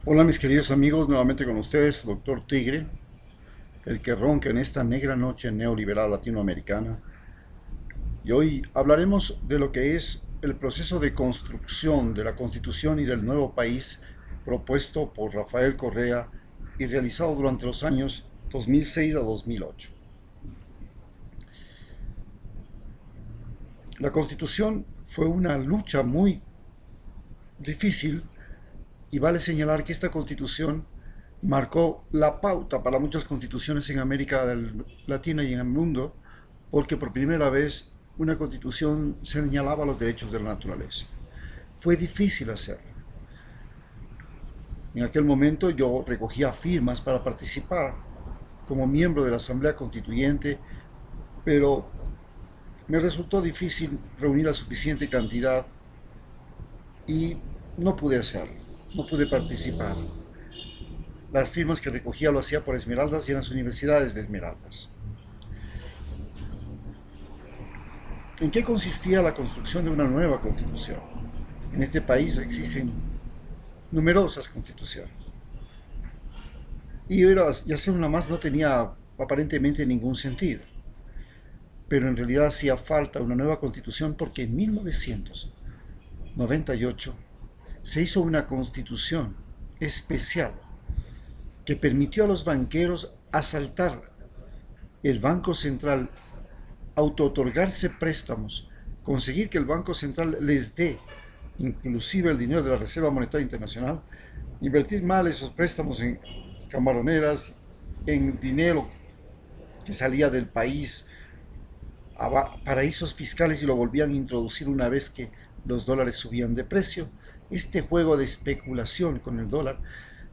Hola mis queridos amigos, nuevamente con ustedes, Doctor Tigre, el que ronca en esta negra noche neoliberal latinoamericana. Y hoy hablaremos de lo que es el proceso de construcción de la Constitución y del nuevo país propuesto por Rafael Correa y realizado durante los años 2006 a 2008. La Constitución fue una lucha muy difícil y vale señalar que esta Constitución marcó la pauta para muchas constituciones en América Latina y en el mundo, porque por primera vez una constitución señalaba los derechos de la naturaleza. Fue difícil hacerlo. En aquel momento yo recogía firmas para participar como miembro de la Asamblea Constituyente, pero me resultó difícil reunir la suficiente cantidad y no pude hacerlo, no pude participar. Las firmas que recogía lo hacía por Esmeraldas y en las universidades de Esmeraldas. ¿En qué consistía la construcción de una nueva constitución? En este país existen numerosas constituciones. Y hacer una más no tenía aparentemente ningún sentido. Pero en realidad hacía falta una nueva constitución porque en 1998 se hizo una constitución especial que permitió a los banqueros asaltar el Banco Central, autootorgarse préstamos, conseguir que el Banco Central les dé inclusive el dinero de la Reserva Monetaria Internacional, invertir mal esos préstamos en camaroneras, en dinero que salía del país a paraísos fiscales y lo volvían a introducir una vez que los dólares subían de precio. Este juego de especulación con el dólar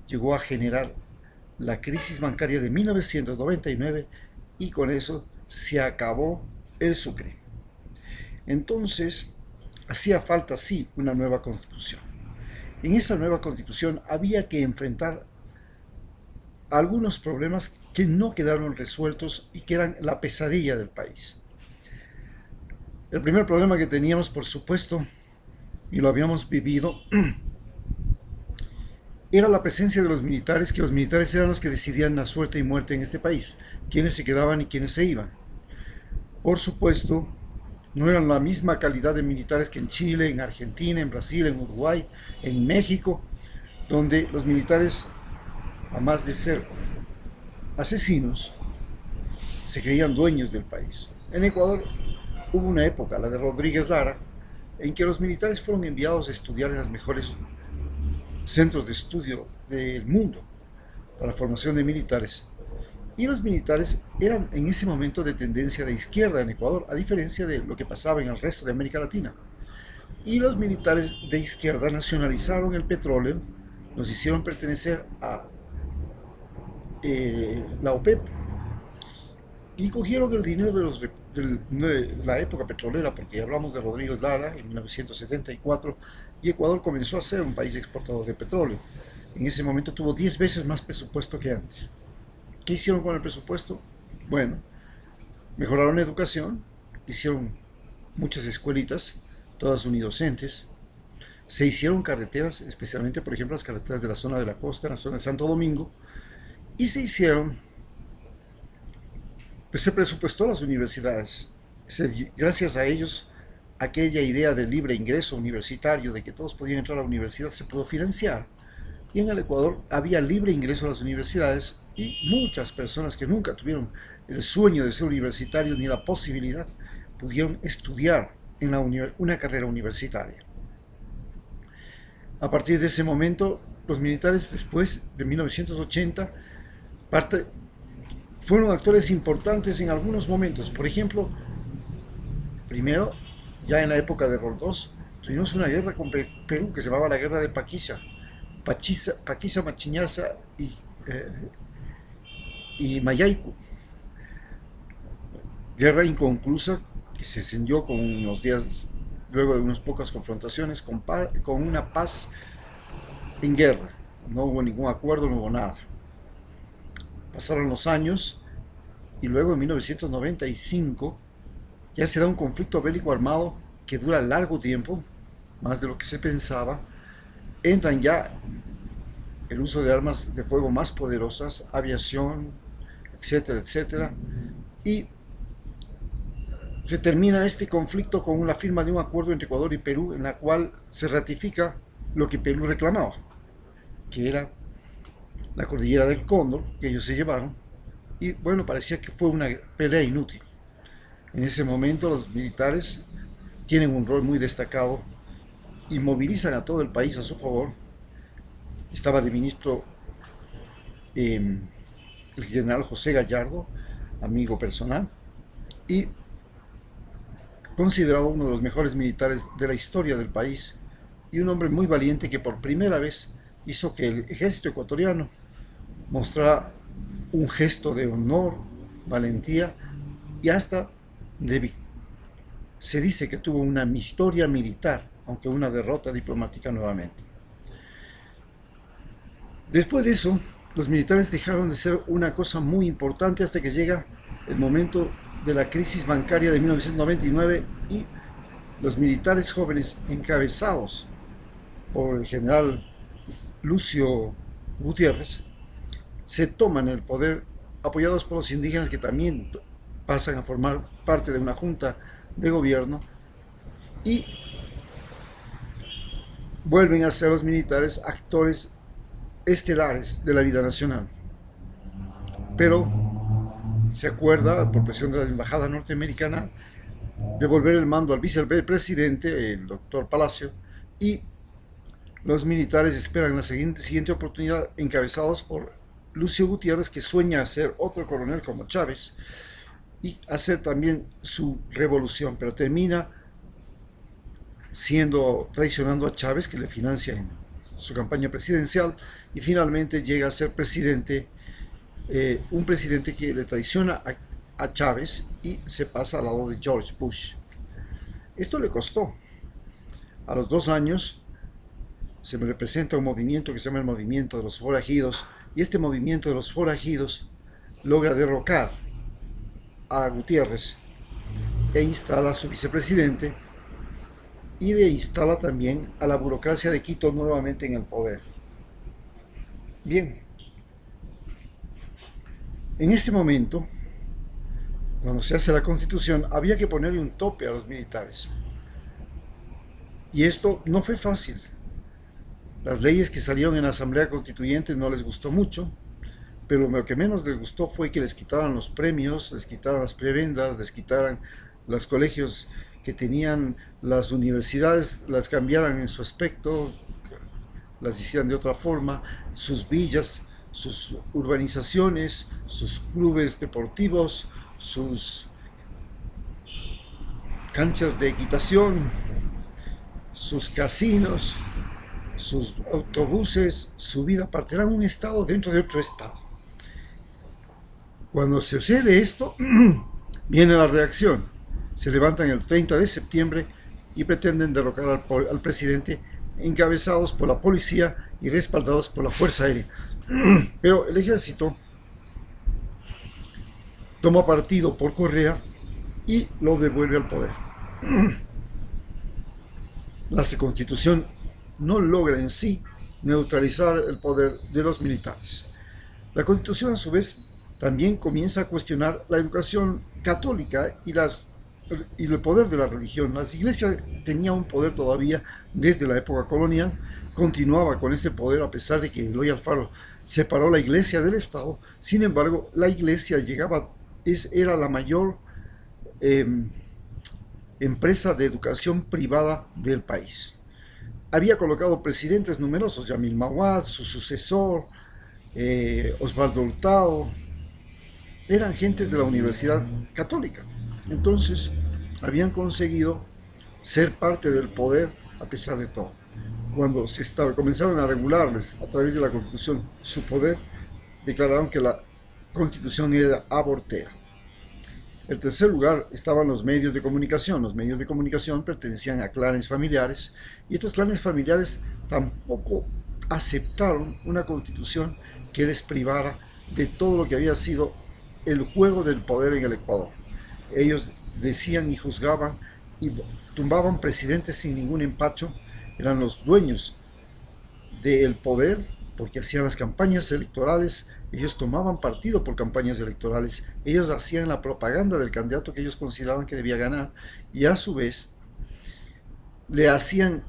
llegó a generar la crisis bancaria de 1999 y con eso se acabó el Sucre. Entonces, hacía falta sí una nueva constitución. En esa nueva constitución había que enfrentar algunos problemas que no quedaron resueltos y que eran la pesadilla del país. El primer problema que teníamos, por supuesto, y lo habíamos vivido, era la presencia de los militares, que los militares eran los que decidían la suerte y muerte en este país, quiénes se quedaban y quiénes se iban. Por supuesto, no eran la misma calidad de militares que en Chile, en Argentina, en Brasil, en Uruguay, en México, donde los militares, además de ser asesinos, se creían dueños del país. En Ecuador hubo una época, la de Rodríguez Lara, en que los militares fueron enviados a estudiar en los mejores centros de estudio del mundo para formación de militares. Y los militares eran en ese momento de tendencia de izquierda en Ecuador, a diferencia de lo que pasaba en el resto de América Latina. Y los militares de izquierda nacionalizaron el petróleo, nos hicieron pertenecer a la OPEP y cogieron el dinero de la época petrolera, porque hablamos de Rodríguez Lara en 1974, y Ecuador comenzó a ser un país exportador de petróleo. En ese momento tuvo 10 veces más presupuesto que antes. ¿Qué hicieron con el presupuesto? Bueno, mejoraron la educación, hicieron muchas escuelitas, todas unidocentes, se hicieron carreteras, especialmente por ejemplo las carreteras de la zona de la costa, en la zona de Santo Domingo, y se hicieron, pues se presupuestó las universidades. Gracias a ellos, aquella idea de libre ingreso universitario, de que todos podían entrar a la universidad, se pudo financiar. Y en el Ecuador había libre ingreso a las universidades y muchas personas que nunca tuvieron el sueño de ser universitarios ni la posibilidad pudieron estudiar en una carrera universitaria. A partir de ese momento, los militares después de 1980 fueron actores importantes en algunos momentos. Por ejemplo, primero, ya en la época de Roldós, tuvimos una guerra con Perú que se llamaba la Guerra de Paquiza, Machiñaza y Mayaicu. Guerra inconclusa que se encendió con unos días, luego de unas pocas confrontaciones, con una paz en guerra. No hubo ningún acuerdo, no hubo nada. Pasaron los años y luego en 1995 ya se da un conflicto bélico armado que dura largo tiempo, más de lo que se pensaba. Entran ya el uso de armas de fuego más poderosas, aviación, etcétera, etcétera. Y se termina este conflicto con la firma de un acuerdo entre Ecuador y Perú en la cual se ratifica lo que Perú reclamaba, que era la cordillera del Cóndor, que ellos se llevaron, y bueno, parecía que fue una pelea inútil. En ese momento los militares tienen un rol muy destacado y movilizan a todo el país a su favor. Estaba de ministro el general José Gallardo, amigo personal, y considerado uno de los mejores militares de la historia del país, y un hombre muy valiente que por primera vez hizo que el ejército ecuatoriano mostrara un gesto de honor, valentía y hasta se dice que tuvo una victoria militar, aunque una derrota diplomática nuevamente. Después de eso, los militares dejaron de ser una cosa muy importante hasta que llega el momento de la crisis bancaria de 1999 y los militares jóvenes encabezados por el general Lucio Gutiérrez se toman el poder, apoyados por los indígenas que también pasan a formar parte de una junta de gobierno, y vuelven a ser los militares actores estelares de la vida nacional. Pero se acuerda, por presión de la embajada norteamericana, devolver el mando al vicepresidente, el doctor Palacio, y los militares esperan la siguiente oportunidad, encabezados por Lucio Gutiérrez, que sueña ser otro coronel como Chávez y hacer también su revolución, pero termina traicionando a Chávez, que le financia en su campaña presidencial, y finalmente llega a ser presidente, un presidente que le traiciona a Chávez y se pasa al lado de George Bush. Esto le costó. A los 2 años se representa un movimiento que se llama el Movimiento de los Forajidos, y este movimiento de los forajidos logra derrocar a Gutiérrez e instala a su vicepresidente, y instala también a la burocracia de Quito nuevamente en el poder. Bien, en este momento, cuando se hace la Constitución, había que ponerle un tope a los militares. Y esto no fue fácil. Las leyes que salieron en la Asamblea Constituyente no les gustó mucho, pero lo que menos les gustó fue que les quitaran los premios, les quitaran las prebendas, les quitaran los colegios que tenían, las universidades las cambiaran en su aspecto, las hicieran de otra forma, sus villas, sus urbanizaciones, sus clubes deportivos, sus canchas de equitación, sus casinos, sus autobuses, su vida aparte, eran un estado dentro de otro estado. Cuando se sucede esto, viene la reacción. Se levantan el 30 de septiembre y pretenden derrocar al presidente, encabezados por la policía y respaldados por la Fuerza Aérea. Pero el ejército toma partido por Correa y lo devuelve al poder. La Constitución no logra en sí neutralizar el poder de los militares. La Constitución, a su vez, también comienza a cuestionar la educación católica y el poder de la religión. La Iglesia tenía un poder todavía desde la época colonial, continuaba con ese poder a pesar de que Eloy Alfaro separó la Iglesia del Estado. Sin embargo, la Iglesia era la mayor empresa de educación privada del país. Había colocado presidentes numerosos, Yamil Mahuad, su sucesor, Osvaldo Hurtado, eran gentes de la Universidad Católica. Entonces, habían conseguido ser parte del poder a pesar de todo. Cuando comenzaron a regularles a través de la Constitución su poder, declararon que la Constitución era abortea. En tercer lugar estaban los medios de comunicación. Los medios de comunicación pertenecían a clanes familiares, y estos clanes familiares tampoco aceptaron una constitución que les privara de todo lo que había sido el juego del poder en el Ecuador. Ellos decían y juzgaban y tumbaban presidentes sin ningún empacho, eran los dueños del poder porque hacían las campañas electorales, ellos tomaban partido por campañas electorales, ellos hacían la propaganda del candidato que ellos consideraban que debía ganar, y a su vez le hacían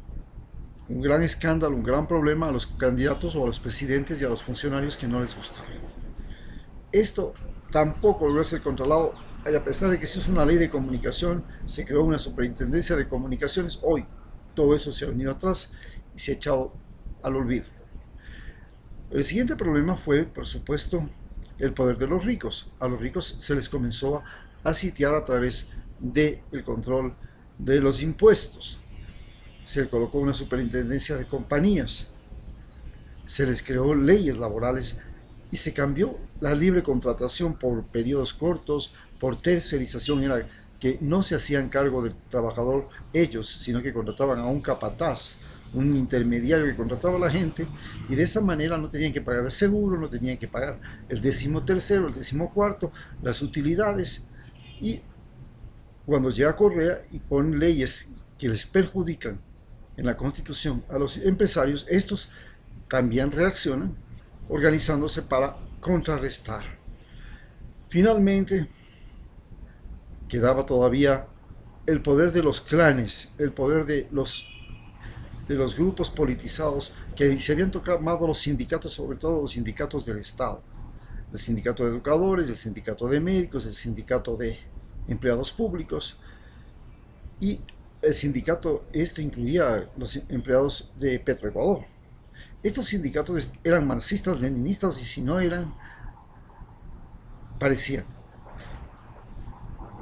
un gran escándalo, un gran problema a los candidatos o a los presidentes y a los funcionarios que no les gustaba. Esto tampoco logró ser controlado, y a pesar de que se hizo una ley de comunicación, se creó una superintendencia de comunicaciones, hoy todo eso se ha venido atrás y se ha echado al olvido. El siguiente problema fue, por supuesto, el poder de los ricos. A los ricos se les comenzó a sitiar a través del control de los impuestos. Se le colocó una superintendencia de compañías, se les creó leyes laborales y se cambió la libre contratación por periodos cortos, por tercerización, era que no se hacían cargo del trabajador ellos, sino que contrataban a un capataz, un intermediario que contrataba a la gente, y de esa manera no tenían que pagar el seguro, no tenían que pagar el 13º, el 14º, las utilidades. Y cuando llega Correa y pone leyes que les perjudican en la Constitución a los empresarios, estos también reaccionan organizándose para contrarrestar. Finalmente, quedaba todavía el poder de los clanes, el poder de los grupos politizados que se habían tomado los sindicatos, sobre todo los sindicatos del Estado, el sindicato de educadores, el sindicato de médicos, el sindicato de empleados públicos, y el sindicato incluía a los empleados de Petroecuador. Estos sindicatos eran marxistas, leninistas, y si no eran, parecían.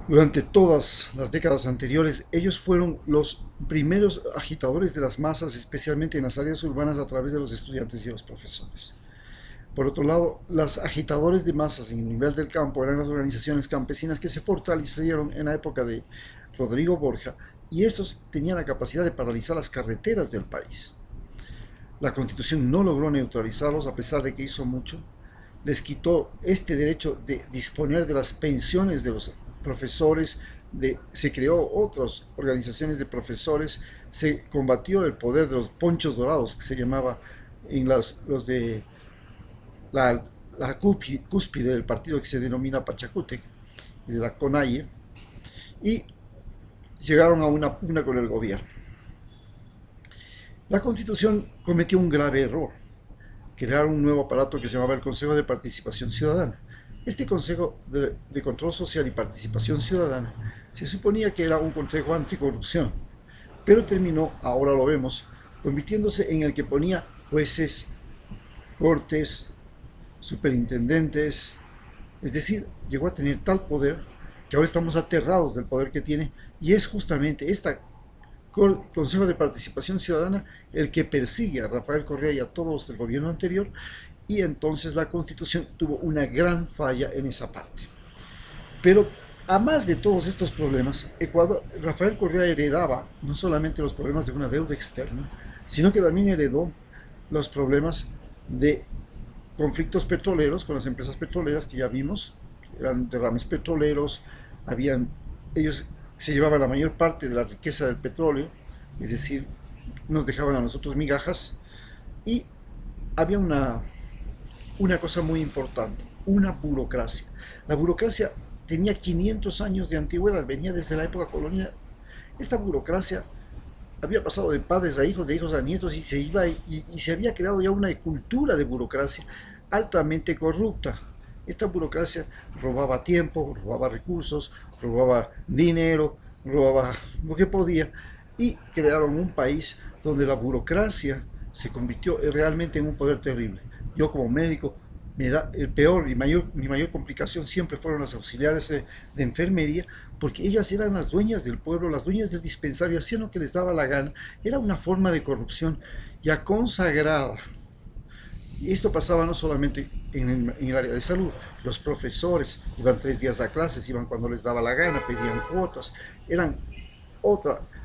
Durante todas las décadas anteriores, ellos fueron los primeros agitadores de las masas, especialmente en las áreas urbanas, a través de los estudiantes y los profesores. Por otro lado, los agitadores de masas en el nivel del campo eran las organizaciones campesinas que se fortalecieron en la época de Rodrigo Borja, y estos tenían la capacidad de paralizar las carreteras del país. La Constitución no logró neutralizarlos, a pesar de que hizo mucho. Les quitó este derecho de disponer de las pensiones de los profesores, se creó otras organizaciones de profesores, se combatió el poder de los ponchos dorados, que se llamaba en los de la cúspide del partido que se denomina Pachacútec, y de la CONAIE, y llegaron a una pugna con el gobierno. La Constitución cometió un grave error: crear un nuevo aparato que se llamaba el Consejo de Participación Ciudadana. Este Consejo de Control Social y Participación Ciudadana se suponía que era un consejo anticorrupción, pero terminó, ahora lo vemos, convirtiéndose en el que ponía jueces, cortes, superintendentes, es decir, llegó a tener tal poder que ahora estamos aterrados del poder que tiene, y es justamente este Consejo de Participación Ciudadana el que persigue a Rafael Correa y a todos los del gobierno anterior, y entonces la Constitución tuvo una gran falla en esa parte. Pero a más de todos estos problemas, Rafael Correa heredaba no solamente los problemas de una deuda externa, sino que también heredó los problemas de conflictos petroleros con las empresas petroleras, que ya vimos, eran derrames petroleros, ellos se llevaban la mayor parte de la riqueza del petróleo, es decir, nos dejaban a nosotros migajas, y había una cosa muy importante: una burocracia. La burocracia tenía 500 años de antigüedad, venía desde la época colonial. Esta burocracia había pasado de padres a hijos, de hijos a nietos, y se había creado ya una cultura de burocracia altamente corrupta. Esta burocracia robaba tiempo, robaba recursos, robaba dinero, robaba lo que podía, y crearon un país donde la burocracia se convirtió realmente en un poder terrible. Yo, como médico, me da el peor y mi mayor complicación siempre fueron las auxiliares de enfermería, porque ellas eran las dueñas del pueblo, las dueñas del dispensario, hacían lo que les daba la gana. Era una forma de corrupción ya consagrada. Y esto pasaba no solamente en el área de salud. Los profesores iban 3 días a clases, iban cuando les daba la gana, pedían cuotas,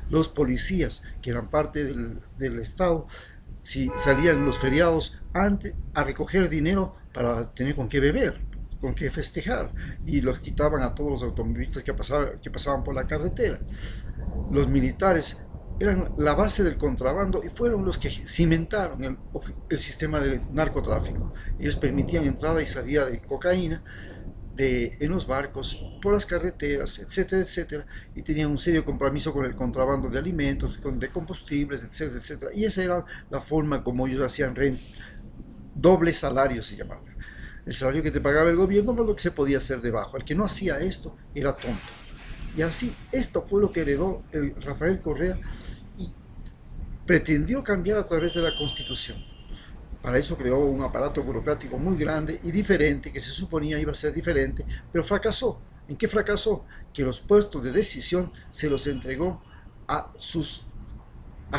los policías, que eran parte del Estado, si salían los feriados antes a recoger dinero para tener con qué beber, con qué festejar, y los quitaban a todos los automovilistas que pasaban por la carretera. Los militares eran la base del contrabando y fueron los que cimentaron el sistema de narcotráfico. Ellos permitían entrada y salida de cocaína en los barcos, por las carreteras, etcétera, etcétera, y tenían un serio compromiso con el contrabando de alimentos, de combustibles, etcétera, etcétera. Y esa era la forma como ellos hacían doble salario, se llamaba. El salario que te pagaba el gobierno más lo que se podía hacer debajo. El que no hacía esto era tonto. Y así, esto fue lo que heredó el Rafael Correa y pretendió cambiar a través de la Constitución. Para eso creó un aparato burocrático muy grande y diferente, que se suponía iba a ser diferente, pero fracasó. ¿En qué fracasó? Que los puestos de decisión se los entregó a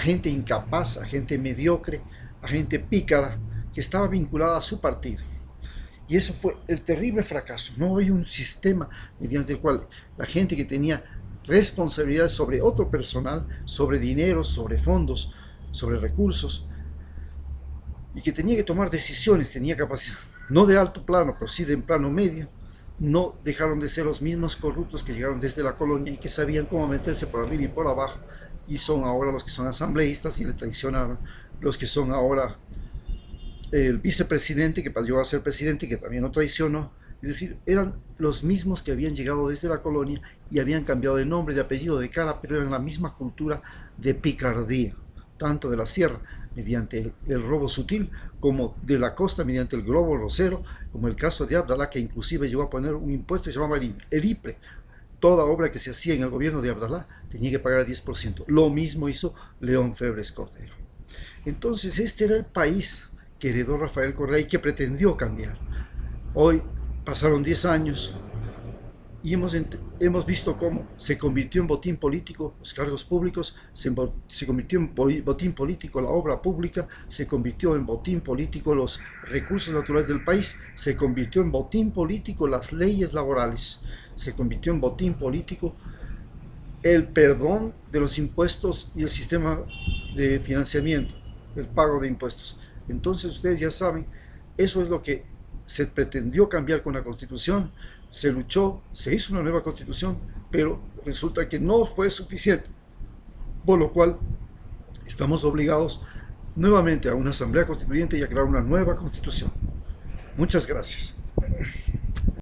gente incapaz, a gente mediocre, a gente pícara, que estaba vinculada a su partido. Y eso fue el terrible fracaso. No hay un sistema mediante el cual la gente que tenía responsabilidades sobre otro personal, sobre dinero, sobre fondos, sobre recursos, y que tenía que tomar decisiones, tenía capacidad, no de alto plano, pero sí de plano medio, no dejaron de ser los mismos corruptos que llegaron desde la colonia y que sabían cómo meterse por arriba y por abajo, y son ahora los que son asambleístas y le traicionaron, los que son ahora el vicepresidente que pasó a ser presidente y que también lo traicionó. Es decir, eran los mismos que habían llegado desde la colonia y habían cambiado de nombre, de apellido, de cara, pero eran la misma cultura de picardía, tanto de la sierra mediante el robo sutil, como de la costa mediante el globo rosero, como el caso de Abdalá, que inclusive llegó a poner un impuesto que se llamaba el IPRE. Toda obra que se hacía en el gobierno de Abdalá tenía que pagar el 10%. Lo mismo hizo León Febres Cordero. Entonces este era el país que heredó Rafael Correa y que pretendió cambiar. Hoy pasaron 10 años y hemos visto cómo se convirtió en botín político los cargos públicos, se convirtió en botín político la obra pública, se convirtió en botín político los recursos naturales del país, se convirtió en botín político las leyes laborales, se convirtió en botín político el perdón de los impuestos y el sistema de financiamiento, el pago de impuestos. Entonces ustedes ya saben, eso es lo que se pretendió cambiar con la Constitución, se luchó, se hizo una nueva Constitución, pero resulta que no fue suficiente, por lo cual estamos obligados nuevamente a una Asamblea Constituyente y a crear una nueva Constitución. Muchas gracias.